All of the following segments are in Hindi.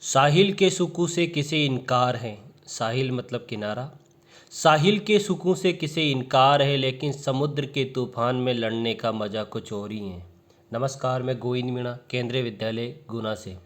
साहिल के सुकून से किसे इनकार है। साहिल मतलब किनारा। साहिल के सुकून से किसे इनकार है, लेकिन समुद्र के तूफान में लड़ने का मज़ा कुछ और ही है। नमस्कार, मैं गोविंद मीणा केंद्रीय विद्यालय गुना से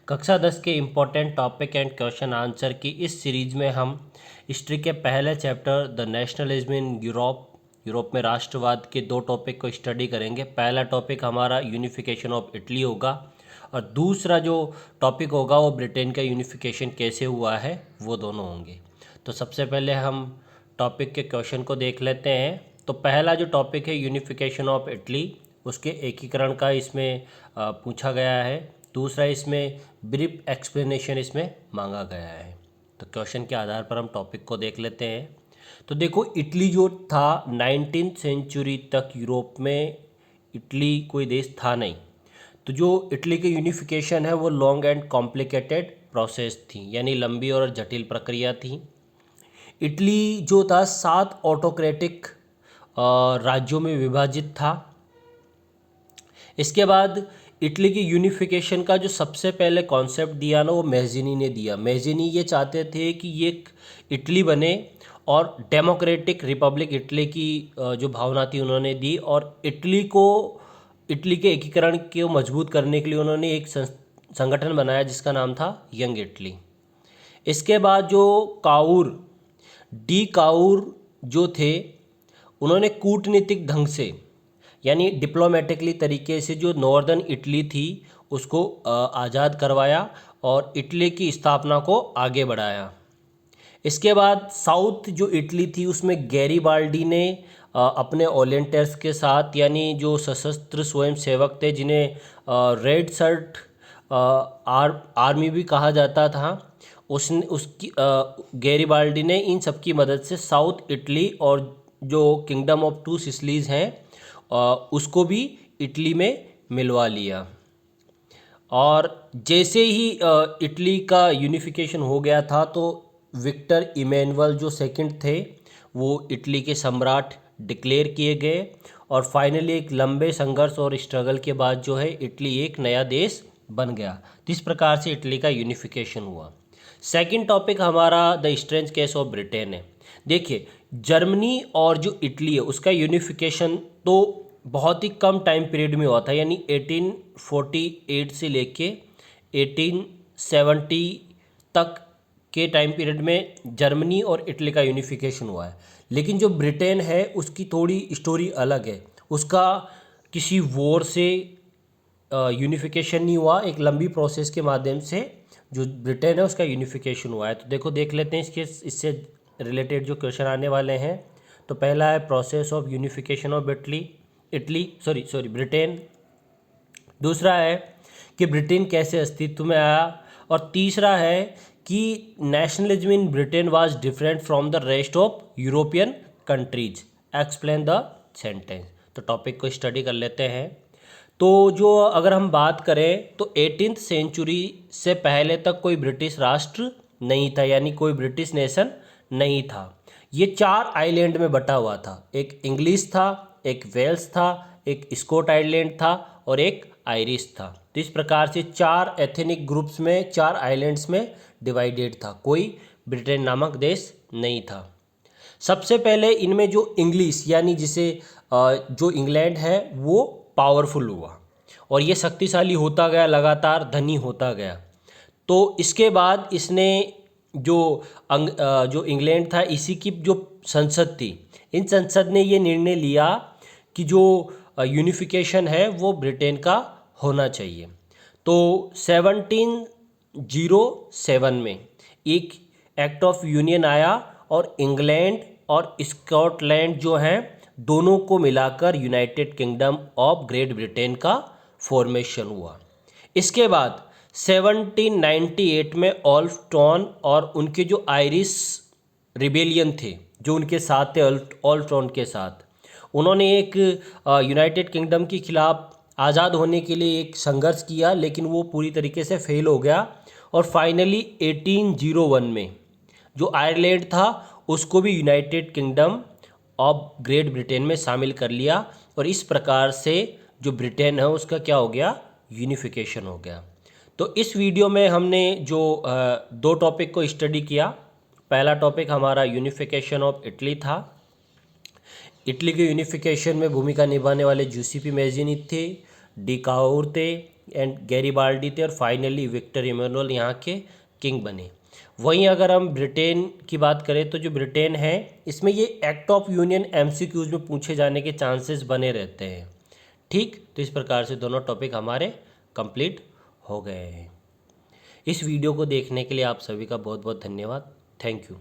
कक्षा 10 के important topic and question answer की इस सीरीज में हम हिस्ट्री के पहले chapter the nationalism in Europe में राष्ट्रवाद के दो टॉपिक को स्टडी करेंगे। पहला टॉपिक हमारा यूनिफिकेशन ऑफ इटली होगा और दूसरा जो टॉपिक होगा वो ब्रिटेन का यूनिफिकेशन कैसे हुआ है, वो दोनों होंगे। तो सबसे पहले हम टॉपिक के क्वेश्चन को देख लेते हैं। तो पहला जो टॉपिक है यूनिफिकेशन ऑफ इटली, उसके एकीकरण का इसमें पूछा गया है। दूसरा इसमें ब्रीफ एक्सप्लेनेशन इसमें मांगा गया है। तो क्वेश्चन के आधार पर हम टॉपिक को देख लेते हैं। तो देखो, इटली जो था 19th सेंचुरी तक यूरोप में इटली कोई देश था नहीं। तो जो इटली की यूनिफिकेशन है वो लॉन्ग एंड कॉम्प्लिकेटेड प्रोसेस थी, यानी लंबी और जटिल प्रक्रिया थी। इटली जो था 7 ऑटोक्रेटिक राज्यों में विभाजित था। इसके बाद इटली की यूनिफिकेशन का जो सबसे पहले कॉन्सेप्ट दिया ना, वो मैज़िनी ने दिया। मैज़िनी ये चाहते थे कि ये इटली बने और डेमोक्रेटिक रिपब्लिक इटली की जो भावना थी उन्होंने दी, और इटली के एकीकरण को मजबूत करने के लिए उन्होंने एक संगठन बनाया जिसका नाम था यंग इटली। इसके बाद जो काउर जो थे, उन्होंने कूटनीतिक ढंग से यानी डिप्लोमेटिकली तरीके से जो नॉर्दर्न इटली थी उसको आज़ाद करवाया और इटली की स्थापना को आगे बढ़ाया। इसके बाद साउथ जो इटली थी उसमें गैरीबाल्डी ने अपने वॉलेंटियर्स के साथ, यानी जो सशस्त्र स्वयं सेवक थे जिन्हें रेड शर्ट आर्मी भी कहा जाता था, उसकी गैरीबाल्डी ने इन सब की मदद से साउथ इटली और जो किंगडम ऑफ टू सिसिलीज हैं उसको भी इटली में मिलवा लिया। और जैसे ही इटली का यूनिफिकेशन हो गया था तो विक्टर इमैनुअल जो सेकंड थे वो इटली के सम्राट डिक्लेयर किए गए, और फाइनली एक लंबे संघर्ष और स्ट्रगल के बाद जो है इटली एक नया देश बन गया। तो इस प्रकार से इटली का यूनिफिकेशन हुआ। सेकंड टॉपिक हमारा the strange case of Britain है। देखिए, जर्मनी और जो इटली है उसका यूनिफिकेशन तो बहुत ही कम टाइम पीरियड में हुआ था, यानी 1848 से लेके 1870 तक के टाइम पीरियड में जर्मनी और इटली का यूनिफिकेशन हुआ है। लेकिन जो ब्रिटेन है उसकी थोड़ी स्टोरी अलग है। उसका किसी वॉर से यूनिफिकेशन नहीं हुआ, एक लंबी प्रोसेस के माध्यम से जो ब्रिटेन है उसका यूनिफिकेशन हुआ है। तो देख लेते हैं इससे रिलेटेड जो क्वेश्चन आने वाले हैं। तो पहला है process of unification of Britain. दूसरा है कि ब्रिटेन कैसे अस्तित्व में आया, और तीसरा है कि nationalism in Britain was different from the rest of European countries, explain the sentence. तो टॉपिक को स्टडी कर लेते हैं। तो जो अगर हम बात करें तो 18th सेंचुरी से पहले तक कोई ब्रिटिश राष्ट्र नहीं था, यानी कोई ब्रिटिश नेशन नहीं था। ये 4 आइलैंड में बटा हुआ था। एक इंग्लिश था, एक वेल्स था, एक स्कॉट आइलैंड था और एक आयरिश था। तो इस प्रकार से 4 एथनिक ग्रुप्स में 4 आइलैंड्स में डिवाइडेड था। कोई ब्रिटेन नामक देश नहीं था। सबसे पहले इनमें जो इंग्लिश यानी जिसे जो इंग्लैंड है वो पावरफुल हुआ और ये शक्तिशाली होता गया, लगातार धनी होता गया। तो इसके बाद इसने जो इंग्लैंड था इसी की जो संसद थी, इन संसद ने ये निर्णय लिया कि जो यूनिफिकेशन है वो ब्रिटेन का होना चाहिए। तो 1707 में एक एक्ट ऑफ यूनियन आया और इंग्लैंड और स्कॉटलैंड जो हैं दोनों को मिलाकर United kingdom of great Britain का फॉर्मेशन हुआ। इसके बाद 1798 में ऑल्फ टॉन और उनके जो आयरिश रिबेलियन थे जो उनके साथ थे, ऑल्फ टॉन के साथ, उन्होंने एक यूनाइटेड किंगडम के खिलाफ आज़ाद होने के लिए एक संघर्ष किया, लेकिन वो पूरी तरीके से फेल हो गया। और फाइनली 1801 में जो आयरलैंड था उसको भी United kingdom of great Britain में शामिल कर लिया, और इस प्रकार से जो ब्रिटेन है उसका क्या हो गया, यूनिफिकेशन हो गया। तो इस वीडियो में हमने जो दो टॉपिक को स्टडी किया, पहला टॉपिक हमारा यूनिफिकेशन ऑफ इटली था। इटली के यूनिफिकेशन में भूमिका निभाने वाले जूसेपी मैज़िनी थे, डी काउर थे एंड गैरिबाल्डी थे, और फाइनली विक्टर इमैनुअल यहाँ के किंग बने। वहीं अगर हम ब्रिटेन की बात करें तो जो ब्रिटेन है इसमें ये एक्ट ऑफ यूनियन एमसीक्यूज में पूछे जाने के चांसेस बने रहते हैं। ठीक, तो इस प्रकार से दोनों टॉपिक हमारे कंप्लीट हो गए हैं। इस वीडियो को देखने के लिए आप सभी का बहुत बहुत धन्यवाद। Thank you.